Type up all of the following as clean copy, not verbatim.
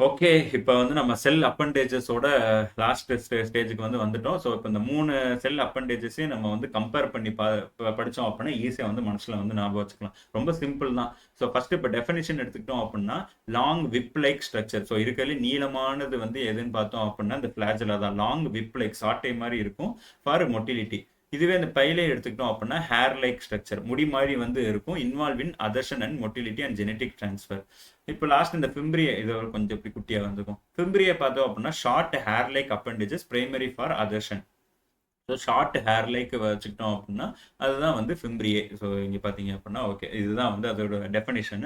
Okay. இப்ப வந்து நம்ம செல் அப்பெண்டேஜஸோட லாஸ்ட் ஸ்டேஜ்க்கு வந்துட்டோம். ஸோ, இப்ப இந்த 3 செல் அப்பெண்டேஜஸையும் நம்ம கம்பேர் பண்ணி படிச்சோம் அப்டின்னா, ஈஸியா மனசுல ஞாபகம் வச்சுக்கலாம். ரொம்ப சிம்பிள் தான். ஸோ, ஃபர்ஸ்ட் இப்ப டெஃபினிஷன் எடுத்துக்கிட்டோம் அப்டின்னா, long whip like structure. So, இருக்கறதுலே நீளமானது எதுன்னு பார்த்தோம் அப்டின்னா, இந்த ஃபிளாஜெல்லா தான். லாங் விப் லைக் சாட்டை மாரி இருக்கும் ஃபார் மொட்டிலிட்டி. இதுவே இந்த பைலே எடுத்துக்கிட்டோம் அப்டின்னா, ஹேர் லைக் ஸ்ட்ரக்சர். முடி மாரி இருக்கும். Involve in அதர்ஷன் and motility and genetic transfer. இப்போ லாஸ்ட் இந்த ஃபிம்ப்ரியே இது கொஞ்சம் இப்படி குட்டியா வந்துக்கும். ஃபிம்ப்ரியை பார்த்தோம் அப்படின்னா short hair like appendages primary for adhesion. So short hair like வச்சுக்கிட்டோம் அப்படின்னா அதுதான் ஃபிம்ப்ரியே. ஸோ இங்கே பார்த்தீங்க அப்படின்னா ஓகே, இதுதான் அதோட டெஃபினிஷன்.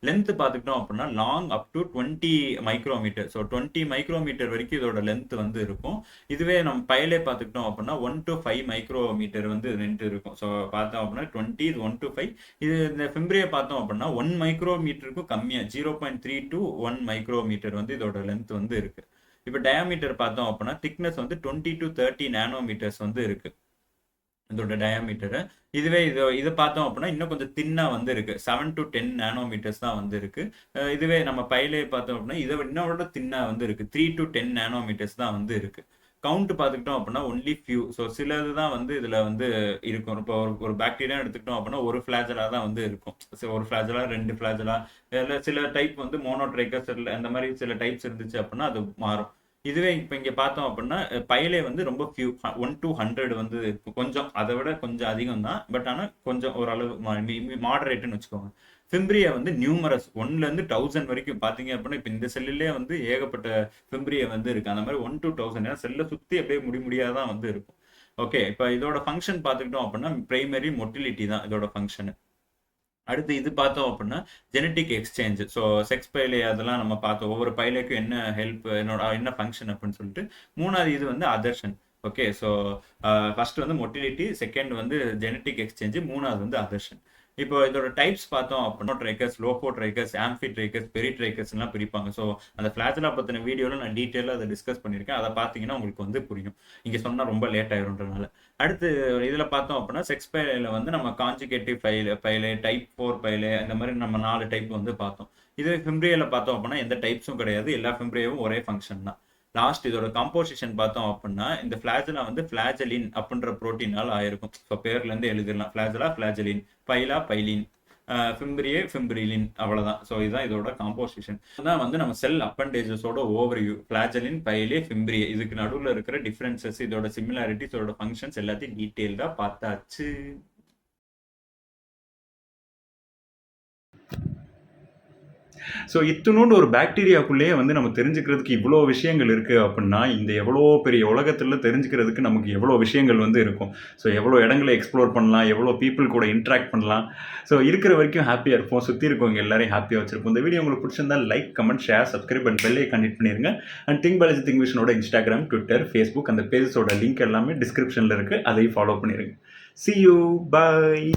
லென்த் பார்த்துக்கிட்டோம் அப்படின்னா long up to 20 micrometre. So 20 micrometre வரைக்கும் இதோட லென்த் இருக்கும். இதுவே நம்ம பைலே பார்த்துக்கிட்டோம் அப்படின்னா 1 to 5 மைக்ரோமீட்டர் லென்த் இருக்கும். ஸோ பார்த்தோம் அப்படின்னா 20 இது 1 to 5. இது இந்த ஃபிம்ப்ரியை பார்த்தோம் அப்படின்னா 1 மைக்ரோமீட்டருக்கும் கம்மியாக 0.3 to 1 மைக்ரோமீட்டர் இதோட லென்த் இருக்கு. இப்போ டயாமீட்டர் பார்த்தோம் அப்படின்னா திக்னஸ் 20 to 30 நானோமீட்டர்ஸ் இருக்கு இதோட டயாமீட்டர். இதுவே இது பார்த்தோம் அப்படின்னா இன்னும் கொஞ்சம் தின்னா இருக்கு. 7 to 10 நானோமீட்டர்ஸ் தான் இருக்கு. இதுவே நம்ம பைலே பார்த்தோம் அப்படின்னா இதை இன்னோட தின்னா இருக்கு. 3 to 10 நானோமீட்டர்ஸ் தான் இருக்கு. கவுண்ட் பார்த்துக்கிட்டோம் அப்படின்னா ஒன்லி ஃபியூ. ஸோ சிலது தான் இதில் இருக்கும். இப்போ ஒரு பாக்டீரியா எடுத்துக்கிட்டோம் அப்படின்னா ஒரு ஃபிளாஜலா தான் இருக்கும். ஒரு ஃபிளாஜலா 2 ஃபிளாஜலா இல்லை சில டைப் மோனோட்ரைக்கஸ் அந்த மாதிரி சில டைப்ஸ் இருந்துச்சு அப்படின்னா அது மாறும். இதுவே இப்போ இங்கே பார்த்தோம் அப்படின்னா பைலே ரொம்ப ஃபியூ 1 to 100 கொஞ்சம் அதை விட கொஞ்சம் அதிகம் தான். பட் ஆனால் கொஞ்சம் ஓரளவு மாடரேட்டுன்னு வச்சுக்கோங்க. ஃபிம்ப்ரியா நியூமரஸ் 1லேருந்து 1000 வரைக்கும் பார்த்தீங்க அப்படின்னா இப்போ இந்த செல்லிலே ஏகப்பட்ட ஃபிம்ப்ரியா இருக்கு. அந்த மாதிரி 1 to 1000. ஏன்னா செல்லை சுற்றி அப்படியே முடியாதான் இருக்கும். ஓகே, இப்போ இதோட ஃபங்க்ஷன் பார்த்துக்கிட்டோம் அப்படின்னா பிரைமரி மொட்டிலிட்டி தான் இதோட ஃபங்க்ஷனு. அடுத்து இது பார்த்தோம் அப்படின்னா ஜெனட்டிக் எக்ஸ்சேஞ்ச். ஸோ செக்ஸ் பைலே அதெல்லாம் நம்ம பார்த்தோம். ஒவ்வொரு பைலேக்கும் என்ன ஹெல்ப் என்ன ஃபங்க்ஷன் அப்படின்னு சொல்லிட்டு. மூணாவது இது அதர்ஷன். Okay, so first motility, second genetic exchange, மூணாவது அதர்ஷன். இப்போ இதோட டைப்ஸ் பார்த்தோம் அப்படின்னா ட்ரைக்கஸ், லோகோட்ரைக்கஸ், ஆம்பிட்ரைக்கஸ், பெரிட்ரைக்கஸ் எல்லாம் பிரிப்பாங்க. ஸோ அந்த ஃபிளாஜெல்லா பற்றின வீடியோவில் நான் டீட்டெயிலாக அதை டிஸ்கஸ் பண்ணியிருக்கேன். அதை பார்த்தீங்கன்னா உங்களுக்கு புரியும். இங்கே சொன்னால் ரொம்ப லேட் ஆயிருன்றனால. அடுத்து இதில் பார்த்தோம் அப்படின்னா செக்ஸ் பைலையில் நம்ம கான்ஜுகேட்டிவ் பைலே, டைப் 4 பைலே, இந்த மாதிரி நம்ம 4 டைப் பார்த்தோம். இதுவே ஃபிம்ப்ரியாவில் பார்த்தோம் அப்படின்னா எந்த டைப்ஸும் கிடையாது. எல்லா ஃபிம்ப்ரியாவும் ஒரே ஃபங்க்ஷன் தான். லாஸ்ட் இதோட கம்போசிஷன் பார்த்தோம் அப்படின்னா இந்த ஃபிளாஜெல்லா ஃபிளாஜலின் அப்படின்ற புரோட்டீனால் ஆயிருக்கும். ஸோ பேர்லேருந்து எழுதிடலாம். ஃபிளாஜெல்லா ஃபிளாஜலின், பைலா பைலின், ஃபிம்ப்ரியே ஃபிம்ப்ரிலின், அவ்வளோதான். ஸோ இதுதான் இதோட காம்போசிஷன். அதான் நம்ம செல் அப்பெண்டேஜஸோட ஓவர்வியூ. ஃபிளாஜலின், பைலே, ஃபிம்ப்ரியே, இதுக்கு நடுவில் இருக்கிற டிஃப்ரென்சஸ், இதோட சிமிலாரிட்டிஸ், இதோட ஃபங்க்ஷன்ஸ் எல்லாத்தையும் டீட்டெயில்டாக பார்த்தாச்சு. ஸோ இத்தினோண்டு ஒரு பாக்டீரியாக்குள்ளேயே நம்ம தெரிஞ்சுக்கிறதுக்கு இவ்வளோ விஷயங்கள் இருக்குது அப்படின்னா இந்த எவ்வளோ பெரிய உலகத்தில் தெரிஞ்சுக்கிறதுக்கு நமக்கு எவ்வளோ விஷயங்கள் இருக்கும். ஸோ எவ்வளோ இடங்களை எக்ஸ்ப்ளோர் பண்ணலாம், எவ்வளோ பீப்புள் கூட இன்ட்ராக்ட் பண்ணலாம். ஸோ இருக்கிற வரைக்கும் ஹாப்பியாக இருப்போம். சுற்றி இருக்கவங்க எல்லாரையும் ஹாப்பியாக வச்சிருப்போம். இந்த வீடியோ உங்களுக்கு பிடிச்சிருந்தா like, comment, share, subscribe and பெல்லை கனெக்ட் பண்ணிடுங்க. அண்ட் திங்க் பாலாஜி திங்க் விஷனோட இன்ஸ்டாகிராம், ட்விட்டர், ஃபேஸ்புக் அந்த பேஜஸோட லிங்க் எல்லாமே டிஸ்கிரிப்ஷனில் இருக்குது. அதையும் ஃபாலோ பண்ணிடுங்க. See you. Bye.